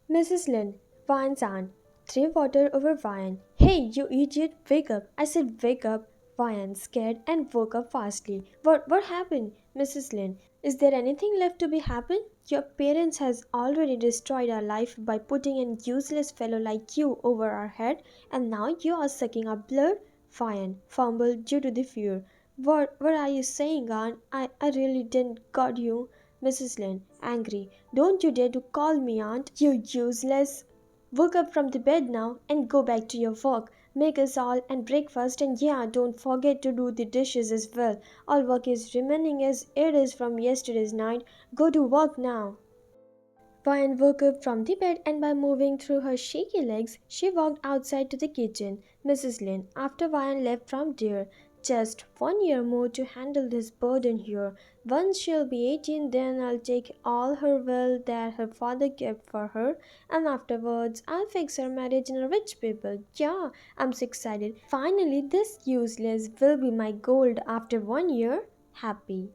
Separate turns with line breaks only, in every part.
Mrs. Lynn, Vian's aunt, threw water over Vian. Hey, you idiot, wake up. I said wake up. Vian, scared and woke up fastly. What happened? Mrs. Lynn, is there anything left to be happened? Your parents has already destroyed our life by putting an useless fellow like you over our head, and now you are sucking up blood? Vian, fumbled due to the fear. What are you saying, aunt? I really didn't got you. Mrs. Lynn, angry. Don't you dare to call me aunt, you useless. Wake up from the bed now and go back to your work. Make us all and breakfast, and yeah, don't forget to do the dishes as well. All work is remaining as it is from yesterday's night. Go to work now. Vian woke up from the bed and by moving through her shaky legs, she walked outside to the kitchen. Mrs. Lynn, after Vian left from there, just 1 year more to handle this burden here. Once she'll be 18, then I'll take all her wealth that her father kept for her, and afterwards I'll fix her marriage in a rich people. Yeah, I'm so excited. Finally, this useless will be my gold after 1 year. Happy.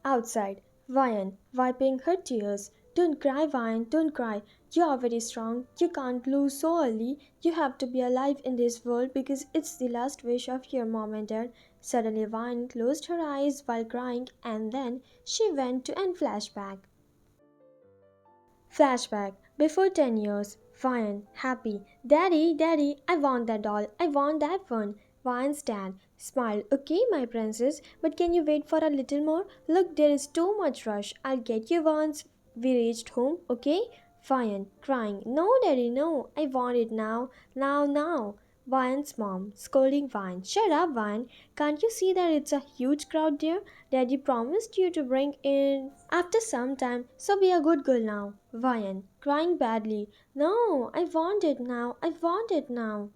Outside, Vian, wiping her tears. Don't cry, Vian, don't cry. You are very strong. You can't lose so early. You have to be alive in this world because it's the last wish of your mom and dad. Suddenly, Vian closed her eyes while crying, and then she went to an flashback. Flashback. Before 10 years. Vian, happy. Daddy, Daddy, I want that doll. I want that one. Vian's dad smiled. Okay, my princess, but can you wait for a little more? Look, there is too much rush. I'll get you once we reached home, okay? Vian, crying. No, Daddy, no. I want it now. Now, now. Vian's mom scolding Vian. Shut up, Vian. Can't you see that it's a huge crowd there? Daddy promised you to bring in after some time, so be a good girl now. Vian, crying badly. No, I want it now. I want it now.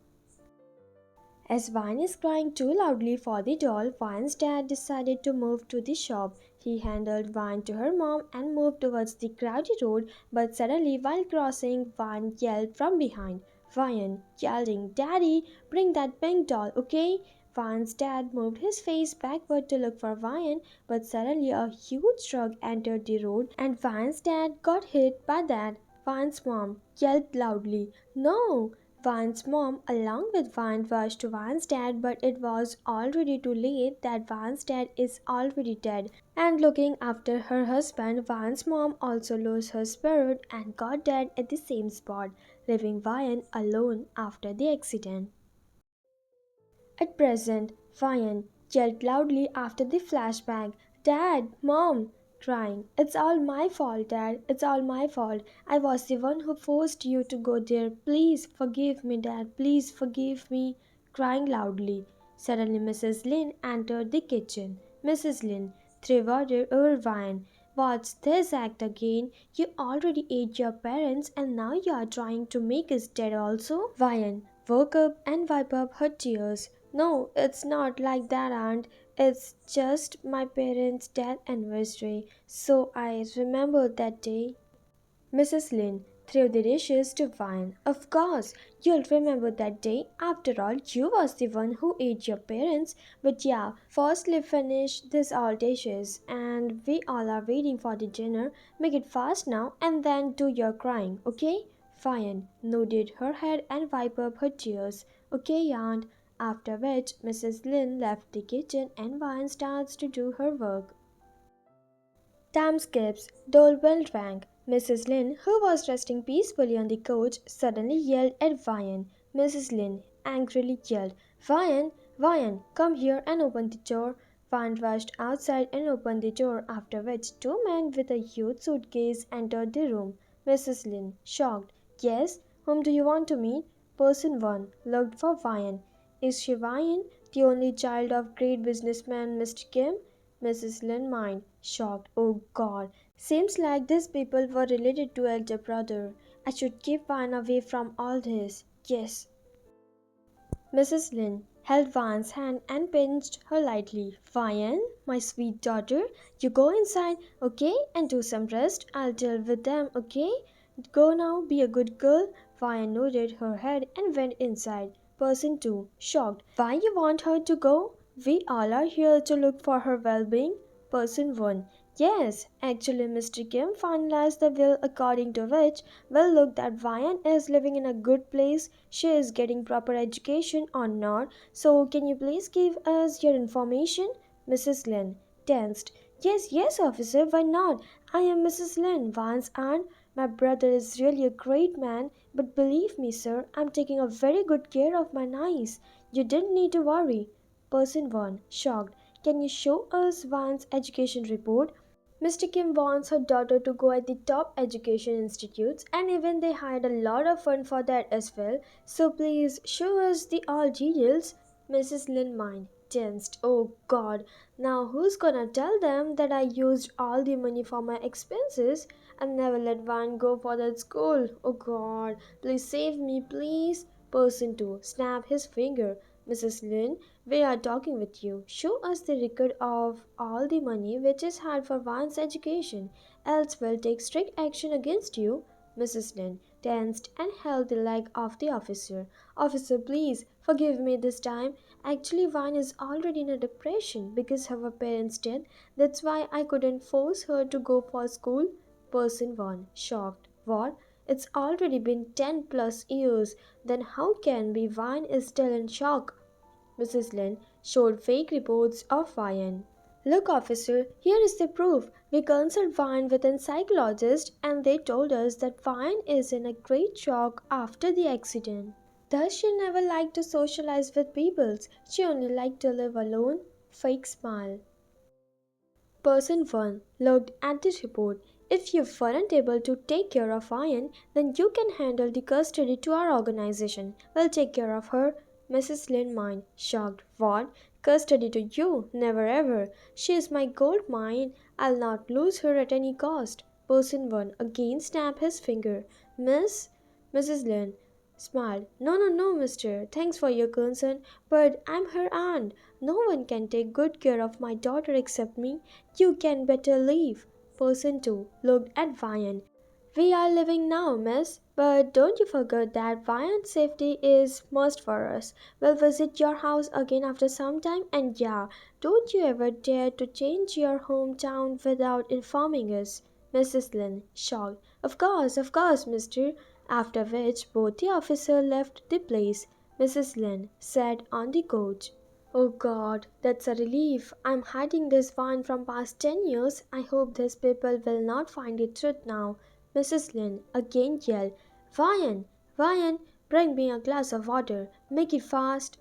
As Vine is crying too loudly for the doll, Vine's dad decided to move to the shop. He handed Vine to her mom and moved towards the crowded road, but suddenly, while crossing, Vine yelled from behind. Vine, yelling, Daddy, bring that pink doll, okay? Vine's dad moved his face backward to look for Vine, but suddenly a huge truck entered the road and Vine's dad got hit by that. Vine's mom yelled loudly, No! Vine's mom, along with Vine, rushed to Vine's dad, but it was already too late that Vine's dad is already dead. And looking after her husband, Vine's mom also lost her spirit and got dead at the same spot, leaving Vine alone after the accident. At present, Vian yelled loudly after the flashback, Dad, Mom, crying, It's all my fault, Dad, it's all my fault. I was the one who forced you to go there. Please forgive me, Dad, please forgive me, crying loudly. Suddenly, Mrs. Lynn entered the kitchen. Mrs. Lynn threw water over Vian. What's this act again? You already ate your parents and now you are trying to make us dead also? Vian woke up and wiped up her tears. No, it's not like that, aunt. It's just my parents' death anniversary, so I remember that day. Mrs. Lynn threw the dishes to Vine. Of course, you'll remember that day. After all, you was the one who ate your parents. But yeah, firstly finish this all dishes, and we all are waiting for the dinner. Make it fast now, and then do your crying, okay? Vine nodded her head and wiped up her tears. Okay, aunt. After which, Mrs. Lynn left the kitchen and Vine starts to do her work. Time skips. Doorbell rang. Mrs. Lynn, who was resting peacefully on the couch, suddenly yelled at Vian. Mrs. Lynn angrily yelled, Vian, Vian, come here and open the door. Vian rushed outside and opened the door, after which two men with a huge suitcase entered the room. Mrs. Lynn, shocked, Yes, whom do you want to meet? Person 1 looked for Vian. Is she Vian, the only child of great businessman Mr. Kim? Mrs. Lynn mind, shocked. Oh God, seems like these people were related to elder brother. I should keep Vian away from all this. Yes. Mrs. Lynn held Vian's hand and pinched her lightly. Vian, my sweet daughter, you go inside, okay, and do some rest. I'll deal with them, okay? Go now, be a good girl. Vian nodded her head and went inside. Person 2, shocked. Why you want her to go? We all are here to look for her well-being. Person 1, Yes, actually, Mr. Kim finalized the will according to which, well, look, that Vian is living in a good place, she is getting proper education or not. So, can you please give us your information? Mrs. Lin, tensed. Yes, yes, officer, why not? I am Mrs. Lin, Vian's aunt. My brother is really a great man, but believe me, sir, I'm taking a very good care of my niece. You didn't need to worry. Person 1, shocked. Can you show us Vian's education report? Mr. Kim wants her daughter to go at the top education institutes, and even they hired a lot of fund for that as well. So please show us the all details. Mrs. Lin mind tensed. Oh God, now who's gonna tell them that I used all the money for my expenses and never let Van go for that school? Oh God, please save me, please. Person 2, snap his finger. Mrs. Lin, we are talking with you. Show us the record of all the money which is had for one's education, else we'll take strict action against you. Mrs. Lin tensed and held the leg of the officer. Officer, please forgive me this time. Actually, Vine is already in a depression because of her parents' death. That's why I couldn't force her to go for school. Person 1, shocked. What? It's already been 10 plus years. Then how can be Vine is still in shock? Mrs. Lin showed fake reports of Vian. Look, officer, here is the proof. We consulted Vian with a psychologist and they told us that Vian is in a great shock after the accident. Thus, she never liked to socialize with people. She only liked to live alone. Fake smile. Person 1 looked at the report. If you weren't able to take care of Ian, then you can handle the custody to our organization. We'll take care of her. Mrs. Lin mind, shocked. What? Custody to you? Never ever. She is my gold mine. I'll not lose her at any cost. Person 1 again snapped his finger. Mrs. Lin smiled. No, no, no, mister. Thanks for your concern, but I'm her aunt. No one can take good care of my daughter except me. You can better leave. Person 2 looked at Vian. We are leaving now, miss, but don't you forget that Vian's safety is must for us. We'll visit your house again after some time, and yeah, don't you ever dare to change your hometown without informing us. Mrs. Lin, shocked. Of course, mister. After which both the officer left the place. Mrs. Lin sat on the couch. Oh God, that's a relief. I'm hiding this wine from past 10 years. I hope these people will not find the truth now. Mrs. Lin again yelled, Vian, Vian, bring me a glass of water. Make it fast.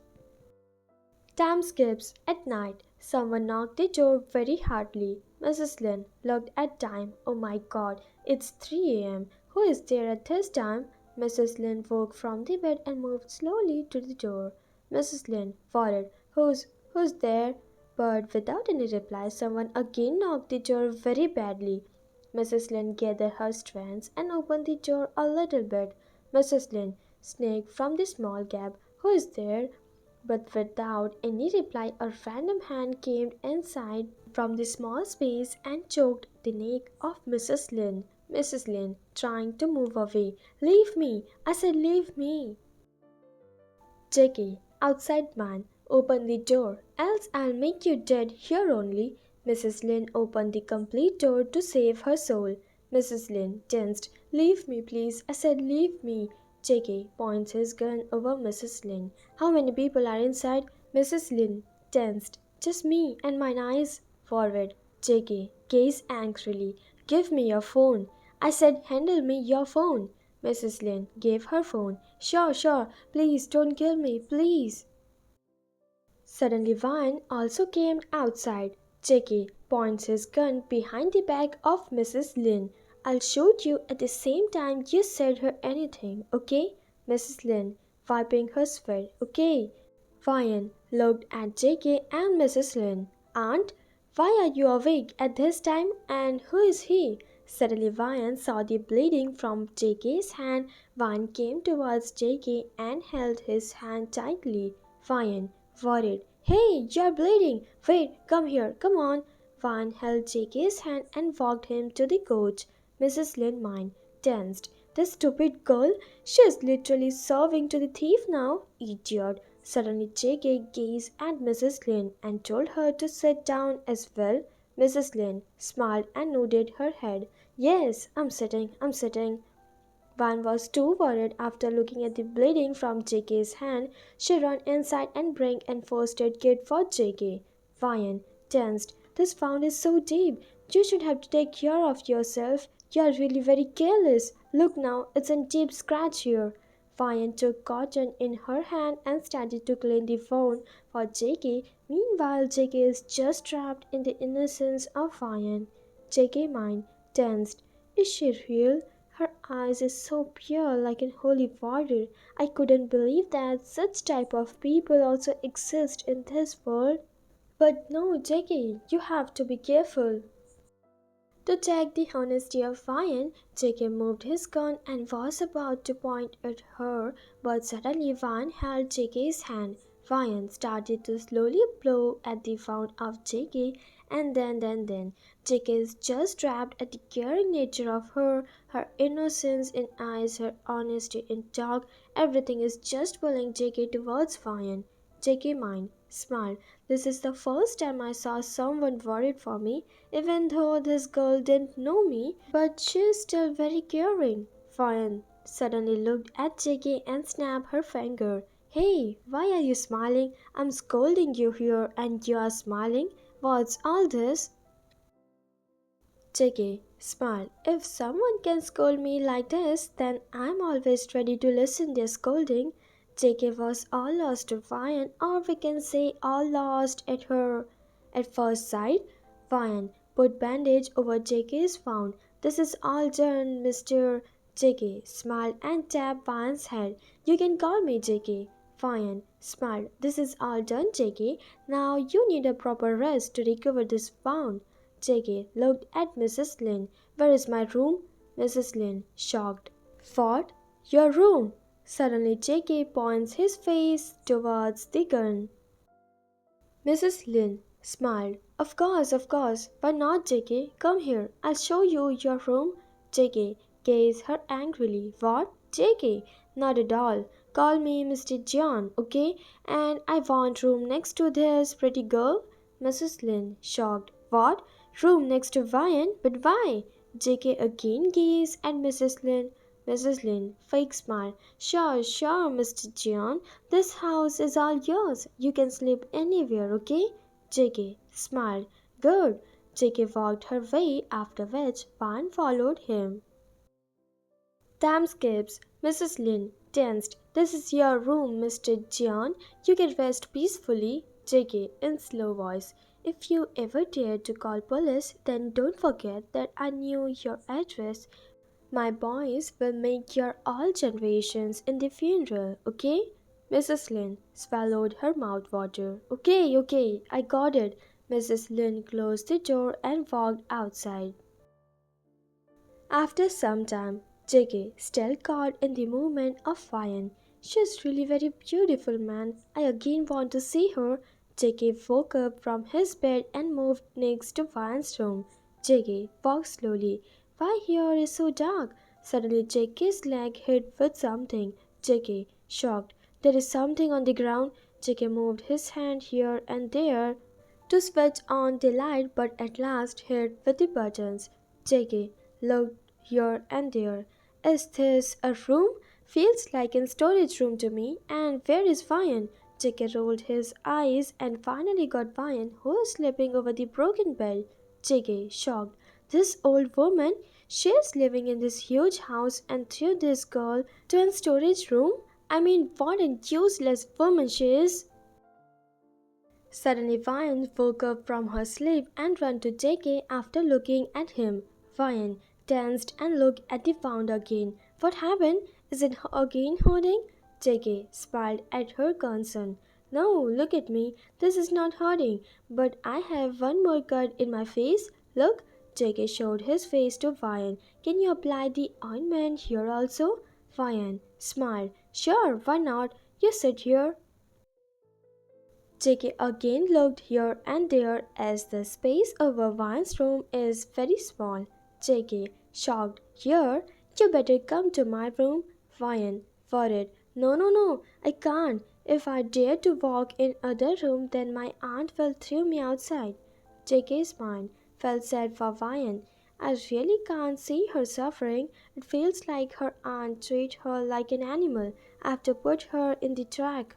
Time skips. At night, someone knocked the door very hardly. Mrs. Lin looked at time. Oh my God, it's 3 a.m. Who is there at this time? Mrs. Lin woke from the bed and moved slowly to the door. Mrs. Lin followed. Who's there? But without any reply, someone again knocked the door very badly. Mrs. Lin gathered her strength and opened the door a little bit. Mrs. Lin sneaked from the small gap. Who is there? But without any reply, a random hand came inside from the small space and choked the neck of Mrs. Lin. Mrs. Lin, trying to move away. Leave me! I said leave me! Jackie, outside man, open the door, else I'll make you dead here only. Mrs. Lin opened the complete door to save her soul. Mrs. Lin tensed. Leave me, please. I said leave me. Jackie points his gun over Mrs. Lin. How many people are inside? Mrs. Lin tensed. Just me and my eyes. Forward. Jackie gazed angrily. Give me your phone. I said handle me your phone. Mrs. Lin gave her phone. Sure. Please don't kill me, please. Suddenly Vine also came outside. Jackie points his gun behind the back of Mrs. Lin. I'll shoot you at the same time you said her anything, okay? Mrs. Lin, wiping her sweat, okay? Vine looked at Jackie and Mrs. Lin. Aunt, why are you awake at this time and who is he? Suddenly Vine saw the bleeding from Jackie's hand. Vine came towards Jackie and held his hand tightly. Vine, worried. Hey, you're bleeding. Wait, come here, come on. Vine held Jackie's hand and walked him to the couch. Mrs. Lin mind tensed. This stupid girl, she is literally serving to the thief now. Idiot. Suddenly Jackie gazed at Mrs. Lin and told her to sit down as well. Mrs. Lynn smiled and nodded her head. Yes, I'm sitting. Vine was too worried after looking at the bleeding from JK's hand. She ran inside and bring and first aid kit for JK. Vine tensed. This wound is so deep. You should have to take care of yourself. You are really very careless. Look now, it's a deep scratch here. Vine took cotton in her hand and started to clean the wound for JK. Meanwhile, JK is just trapped in the innocence of Vine. JK mind tensed. Is she real? Her eyes is so pure like in holy water. I couldn't believe that such type of people also exist in this world. But no, Jackie, you have to be careful. To check the honesty of Ryan, Jackie moved his gun and was about to point at her, but suddenly Ryan held Jackie's hand. Ryan started to slowly blow at the wound of Jackie, and then. Jackie is just trapped at the caring nature of her innocence in eyes, her honesty in talk. Everything is just pulling Jackie towards Ryan. Jackie mind smiled. This is the first time I saw someone worried for me, even though this girl didn't know me, but she is still very caring. Ryan suddenly looked at Jackie and snapped her finger. Hey, why are you smiling? I'm scolding you here and you are smiling. What's all this? Jackie smiled. If someone can scold me like this, then I'm always ready to listen their scolding. Jackie was all lost to Ryan, or we can say all lost at her. At first sight, Ryan put bandage over Jackie's wound. This is all done, Mr. Jackie smiled and tapped Ryan's head. You can call me Jackie. Ryan smiled. This is all done, Jackie. Now you need a proper rest to recover this wound. Jackie looked at Mrs. Lynn. Where is my room? Mrs. Lynn, shocked. What? Your room? Suddenly Jackie points his face towards the gun. Mrs. Lynn smiled. Of course. Why not, Jackie? Come here. I'll show you your room. Jackie gazed her angrily. What? Jackie? Not at all. Call me Mr. John, okay? And I want room next to this pretty girl. Mrs. Lynn, shocked. What? Room next to Ryan? But why? Jackie again gazed at Mrs. Lynn. Mrs. Lynn, fake smile. Sure, Mr. John. This house is all yours. You can sleep anywhere, okay? Jackie smiled. Good. Jackie walked her way, after which Pan followed him. Thamescapes. Mrs. Lynn tensed. This is your room, Mr. John. You can rest peacefully. Jackie in slow voice. If you ever dare to call police, then don't forget that I knew your address. My boys will make your all generations in the funeral, okay? Mrs. Lynn swallowed her mouthwater. Okay, I got it. Mrs. Lynn closed the door and walked outside. After some time, Jackie, still caught in the movement of Ryan. She's really very beautiful, man. I again want to see her. Jackie woke up from his bed and moved next to Ryan's room. Jackie walked slowly. Why here is so dark? Suddenly Jackie's leg hit with something. Jackie, shocked. There is something on the ground. Jackie moved his hand here and there to switch on the light, but at last hit with the buttons. Jackie looked here and there. Is this a room? Feels like a storage room to me. And where is Ryan? Jackie rolled his eyes and finally got Ryan, who was sleeping over the broken bed. Jackie, shocked. This old woman, she is living in this huge house and threw this girl to a storage room? I mean, what a useless woman she is. Suddenly Ryan woke up from her sleep and ran to Jackie after looking at him. Ryan tensed and looked at the wound again. What happened? Is it again hurting? Jackie smiled at her concern. No, look at me. This is not hurting, but I have one more cut in my face. Look. Jackie showed his face to Ryan. Can you apply the ointment here also? Ryan smiled. Sure, why not? You sit here. Jackie again looked here and there as the space over Ryan's room is very small. Jackie, shocked. Here, you better come to my room. Ryan, worried. No, I can't. If I dare to walk in other room, then my aunt will throw me outside. Jackie smiled. felt sad for 𝐲𝐻𝐿. I really can't see her suffering. It feels like her aunt treated her like an animal. I have to put her in the track.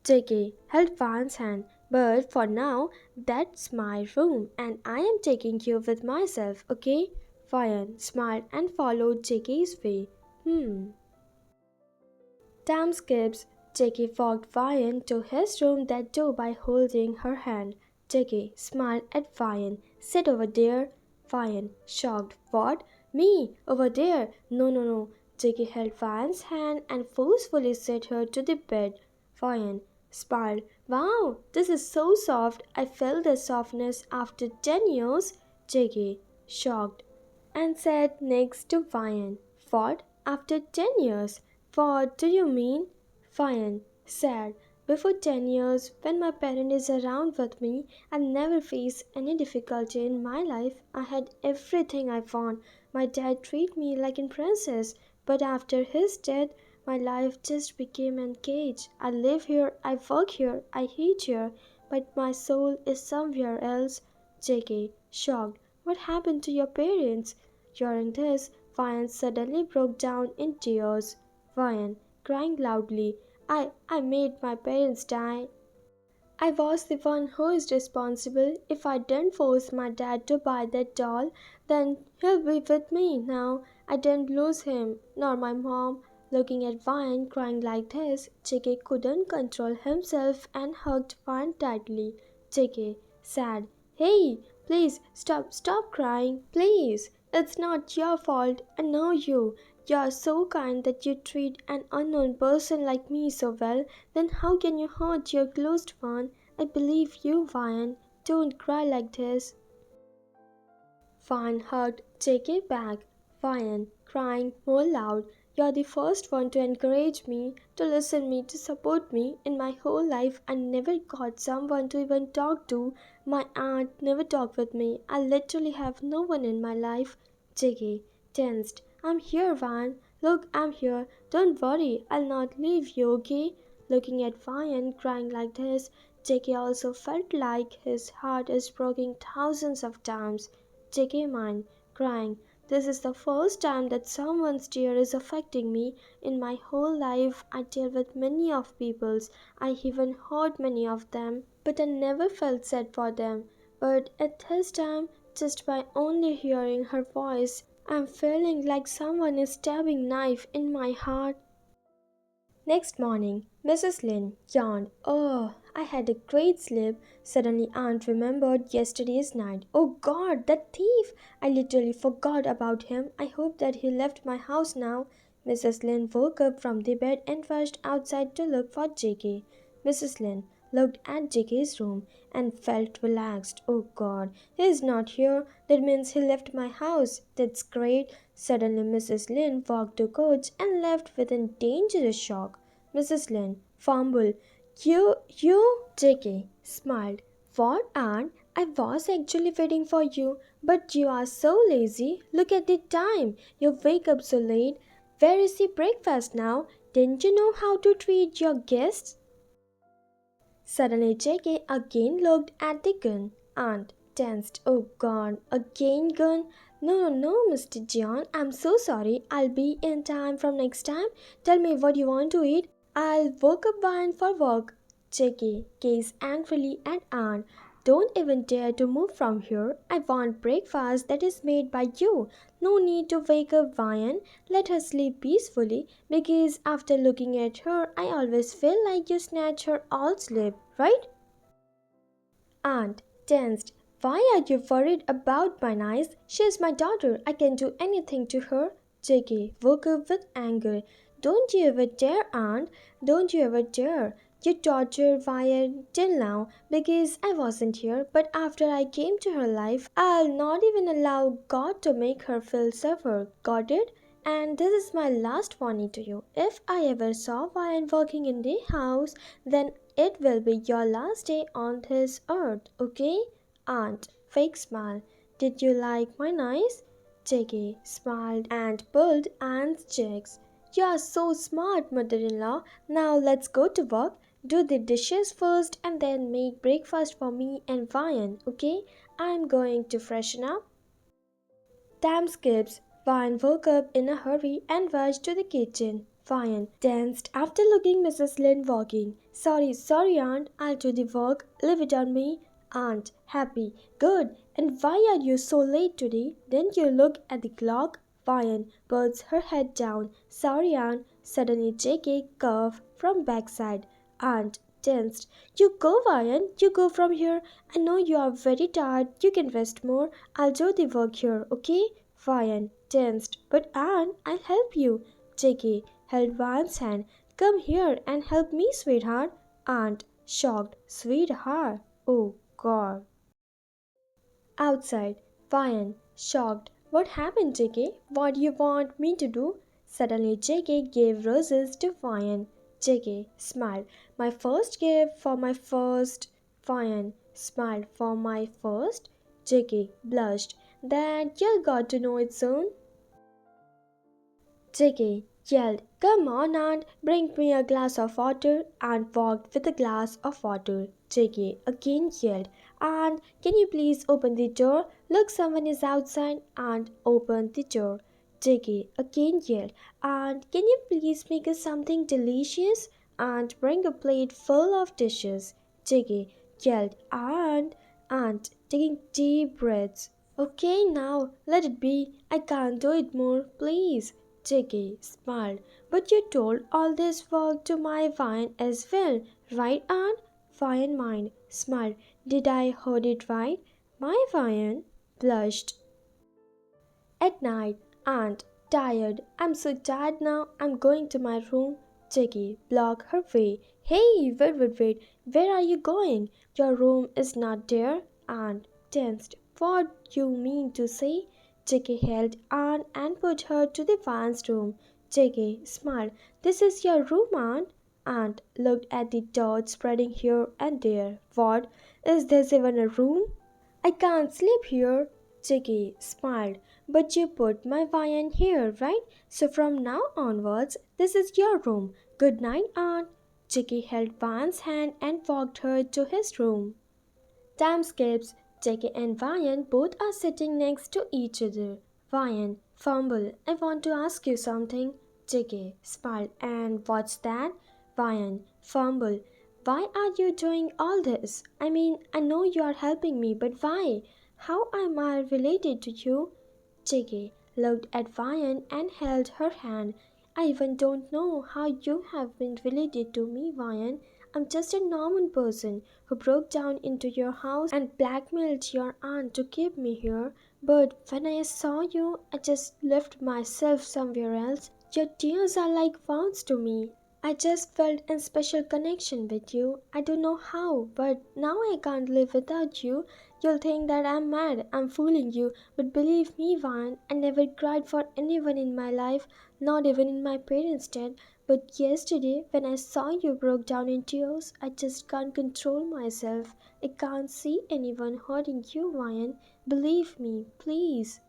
j.k. held 𝐲𝐻's hand. But for now, that's my room and I am taking you with myself, okay? 𝐲𝐻 smiled and followed j.k.'s way. Time skips. j.k. walked 𝐲𝐻 to his room that door by holding her hand. j.k. smiled at 𝐲𝐻. Sit over there. 𝐲𝐻 shocked. What? Me? Over there? No, no, no. j.k. held 𝐲𝐻's hand and forcefully set her to the bed. 𝐲𝐻 smiled. Wow, this is so soft. I felt the softness after 10 years. j.k. shocked and sat next to 𝐲𝐻. What? After 10 years? What do you mean? 𝐲𝐻 said. Before 10 years, when my parent is around with me, I never face any difficulty in my life. I had everything I want. My dad treated me like a princess. But after his death, my life just became a cage. I live here, I work here, I hate here, but my soul is somewhere else. j.k. shocked. What happened to your parents? During this, 𝐲𝐻 suddenly broke down in tears. 𝐲𝐻 crying loudly. I made my parents die. I was the one who is responsible. If I didn't force my dad to buy that doll, then he'll be with me now. I didn't lose him, nor my mom. Looking at 𝐲𝐻 crying like this, j.k. couldn't control himself and hugged 𝐲𝐻 tightly. j.k. said, Hey, please stop crying, please. It's not your fault. I know you. You're so kind that you treat an unknown person like me so well. Then how can you hurt your closed one? I believe you, 𝐲𝐻. Don't cry like this. 𝐲𝐻 hugged j.k. back. 𝐲𝐻 crying more loud. You're the first one to encourage me, to listen to me, to support me. In my whole life, I never got someone to even talk to. My aunt never talked with me. I literally have no one in my life. j.k. tensed. I'm here, 𝐲𝐻. Look, I'm here. Don't worry, I'll not leave you, okay? Looking at 𝐲𝐻 crying like this, j.k. also felt like his heart is broken thousands of times. j.k. mind, crying. This is the first time that someone's tear is affecting me. In my whole life, I deal with many of people's. I even hurt many of them, but I never felt sad for them. But at this time, just by only hearing her voice, I'm feeling like someone is stabbing knife in my heart. Next morning, Mrs. Lynn yawned. Oh, I had a great sleep. Suddenly, Aunt remembered yesterday's night. Oh God, that thief! I literally forgot about him. I hope that he left my house now. Mrs. Lynn woke up from the bed and rushed outside to look for j.k. Mrs. Lynn looked at j.k.'s room and felt relaxed. Oh God, he is not here. That means he left my house. That's great. Suddenly, Mrs. Lynn walked to coach and left with a dangerous shock. Mrs. Lynn fumbled. You, j.k. smiled. What, Aunt? I was actually waiting for you, but you are so lazy. Look at the time. You wake up so late. Where is the breakfast now? Didn't you know how to treat your guests? Suddenly, j.k. again looked at the gun. Aunt tensed. Oh God, again gun? No, Mr. John. I'm so sorry. I'll be in time from next time. Tell me what you want to eat. I'll wake up 𝐲𝐻 for work. j.k. gazed angrily at Aunt. Don't even dare to move from here. I want breakfast that is made by you. No need to wake up 𝐲𝐻. Let her sleep peacefully, because after looking at her, I always feel like you snatch her all sleep, right? Aunt tensed. Why are you worried about my niece? She is my daughter. I can do anything to her. j.k. woke up with anger. Don't you ever dare, Aunt. Don't you ever dare. You tortured 𝐲𝐻 till now because I wasn't here, but after I came to her life, I'll not even allow God to make her feel suffer. Got it? And this is my last warning to you. If I ever saw 𝐲𝐻 working in the house, then it will be your last day on this earth, okay? Aunt, fake smile. Did you like my niece? j.k. smiled and pulled Aunt's cheeks. You are so smart, mother-in-law. Now let's go to work. Do the dishes first and then make breakfast for me and 𝐲𝐻, okay? I'm going to freshen up. Time skips. Vian woke up in a hurry and rushed to the kitchen. Vian danced after looking Mrs. Lynn walking. Sorry, Aunt. I'll do the work. Leave it on me. Aunt, happy. Good. And why are you so late today? Didn't you look at the clock? Vian puts her head down. Sorry, Aunt. Suddenly J.K. coughed from backside. Aunt tensed. You go, Vian. You go from here. I know you are very tired. You can rest more. I'll do the work here, okay? Vian tensed. But Aunt, I'll help you. J.K. held Vian's hand. Come here and help me, sweetheart. Aunt shocked. Sweetheart? Oh God. Outside, Vian shocked. What happened, J.K.? What do you want me to do? Suddenly J.K. gave roses to Vian. J.K. smiled. My first gift for my first. Vian smiled. For my first? J.K. blushed. Then you'll got to know it soon. J.K. yelled, Come on, Aunt, bring me a glass of water, and walked with a glass of water. J.K. again yelled, Aunt, can you please open the door? Look, someone is outside. Aunt opened the door. J.K. again yelled, Aunt, can you please make us something delicious? Aunt, bring a plate full of dishes. J.K. yelled, Aunt, taking deep breaths. Okay, now, let it be. I can't do it more, please. J.K. smiled. But you told all this work to my Vian as well, right, Aunt? Vian mind smiled. Did I heard it right? My Vian blushed. At night, Aunt tired. I'm so tired now. I'm going to my room. J.K. blocked her way. Hey, wait. Where are you going? Your room is not there. Aunt tensed. What do you mean to say? J.K. held Aunt and put her to the Vian's room. J.K. smiled. This is your room, Aunt. Aunt looked at the dirt spreading here and there. What? Is this even a room? I can't sleep here. J.K. smiled. But you put my Vian here, right? So from now onwards, this is your room. Good night, Aunt. J.K. held Vian's hand and walked her to his room. Time skips. J.K. and Vian both are sitting next to each other. Vian fumble. I want to ask you something. J.K. smiled. And what's that? Vian fumble. Why are you doing all this? I mean, I know you are helping me, but why? How am I related to you? J.K. looked at Vian and held her hand. I even don't know how you have been related to me, Vian. I'm just a normal person who broke down into your house and blackmailed your aunt to keep me here. But when I saw you, I just left myself somewhere else. Your tears are like wounds to me. I just felt a special connection with you. I don't know how, but now I can't live without you. You'll think that I'm mad, I'm fooling you, but believe me, Vian, I never cried for anyone in my life, not even in my parents' death. But yesterday, when I saw you broke down in tears, I just can't control myself. I can't see anyone hurting you, Vian. Believe me, please.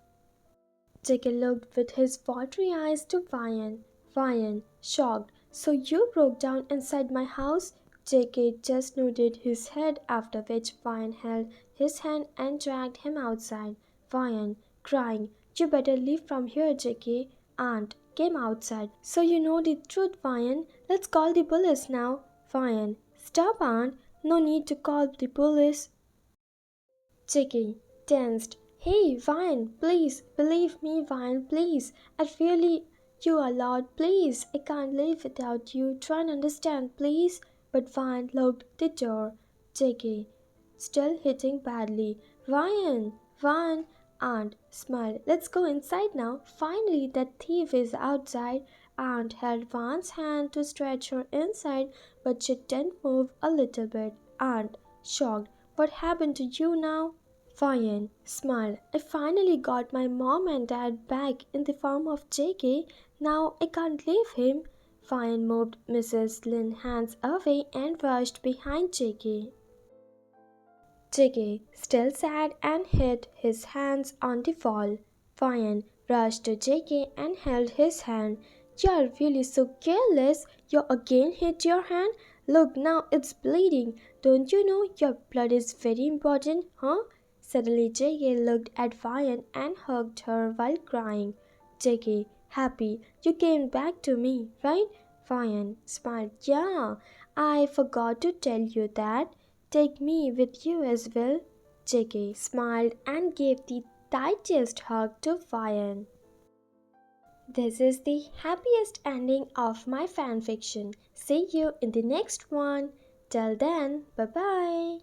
J.K. looked with his watery eyes to Vian. Vian, shocked. So you broke down inside my house? J.K. just nodded his head, after which Vian held his hand and dragged him outside. Vian, crying, You better leave from here, J.K. Aunt came outside. So you know the truth, Vian. Let's call the police now. Vian, stop, Aunt. No need to call the police. J.K. tensed. Hey, Vian, please, believe me, Vian, please. I really, you are loud, please. I can't live without you. Try and understand, please. But Vian looked the door. J.K. still hitting badly. Vian, Aunt smiled. Let's go inside now. Finally, that thief is outside. Aunt held Vian's hand to stretch her inside, but she didn't move a little bit. Aunt, shocked. What happened to you now? Vian smiled. I finally got my mom and dad back in the form of J.K. Now I can't leave him. Vian moved Mrs. Lynn's hands away and rushed behind J.K. J.K. still sat and hid his hands on the wall. Vian rushed to J.K. and held his hand. You're really so careless. You again hit your hand? Look, now it's bleeding. Don't you know your blood is very important, huh? Suddenly JK looked at Vian and hugged her while crying. JK, happy, you came back to me, right? Vian smiled. Yeah, I forgot to tell you that. Take me with you as well. JK smiled and gave the tightest hug to Vian. This is the happiest ending of my fanfiction. See you in the next one. Till then, bye bye.